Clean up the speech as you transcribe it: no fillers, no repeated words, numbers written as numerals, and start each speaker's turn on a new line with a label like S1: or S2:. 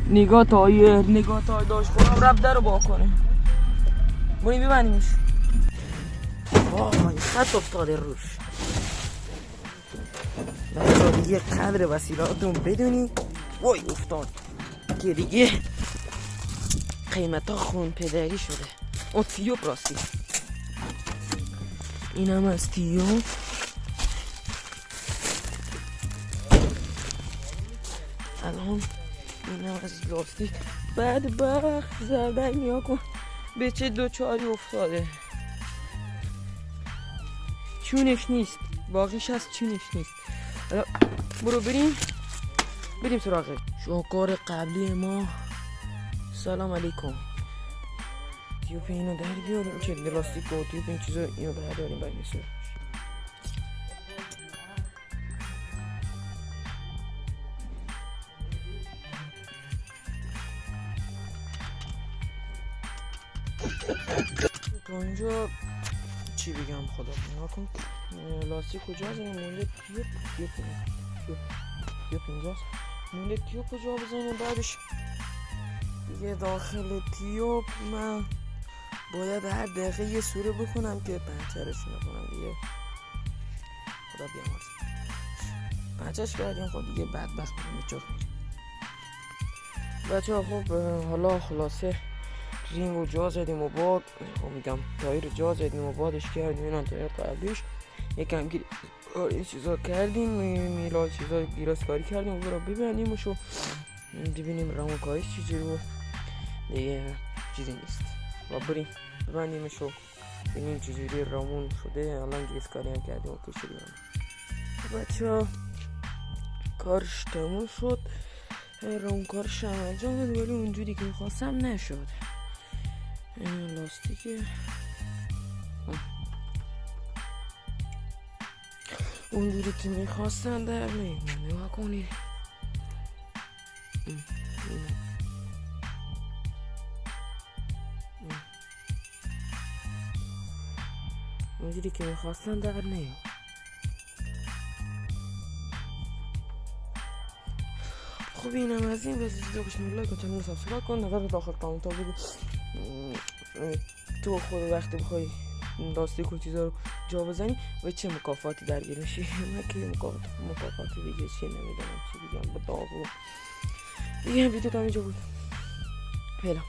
S1: نگاه تایر داشت خودم رب در رو با کنه. بریم ببندیمش. وای خط افتاده روش. بچه دیگه قدر وسیلاتون بدونی. وای افتاد که دیگه قیمت ها خون پدری شده. اون تیوب راستی این هم از تیوب. الان این هم از لاستیک. بدبخت زردن نیا کن به چه دوچاری افتاده. چونش نیست باقیش هست چونش نیست. برو بریم سراغ شاهکار قبلی ما. سلام علیکم. تیوب اینو در بیاریم که لاستیک و تیوب این چیزا اینو برداریم باید میسه. تو اینجا چی بگم خدا نگاه کن. لاستیک کجا بزنیم مونده تیوب اینجاست. مونده تیوب کجا بزنیم بعدش دیگه داخل تیوب من باید هر دقیقه یه سوره بخونم که پنچرش نکنم دیگه. خدا بیامرز پنچرش کردیم خب دیگه بدبخت میچخ میریم. بچه ها خب حالا خلاصه رینگ رو جا زدیم و باد خب میگم تایر رو جا زدیم و بادش کردیم. اینان تایر قبلیش یکم یه چیزا کردیم میلاد چیزا گیراسکاری کردیم و برا ببندیم و شو ببینیم رامون کاریش چیزی رو دیگه چیزی نیست و بریم ببندیمشو ببینیم چجوری رامون شده. الان گیراسکاری هم کردیم و کشیدیم. بچه ها کارش تموم شد. رامون کارش هم انجام داد ولی اونجوری که میخواستم نشد. این لاستیکه اونجوری که میخواستن در نیومد. نگاه کنید اونجوری که میخواستن در نیومد. خب اینم از این. بازی دیگه خوش لایک کن چنل سابسکرایب کن. نظر داخل کامنت ها بگو تو خود وقتی بخوای لاستیک و چیزا رو جا بزنی و چه مکافاتی درگیر میشی. من که مکافاتی دیگه چی نمیدونم چی بگم با داغ و دیگه. ویدیو تا اینجا بود. فعلا.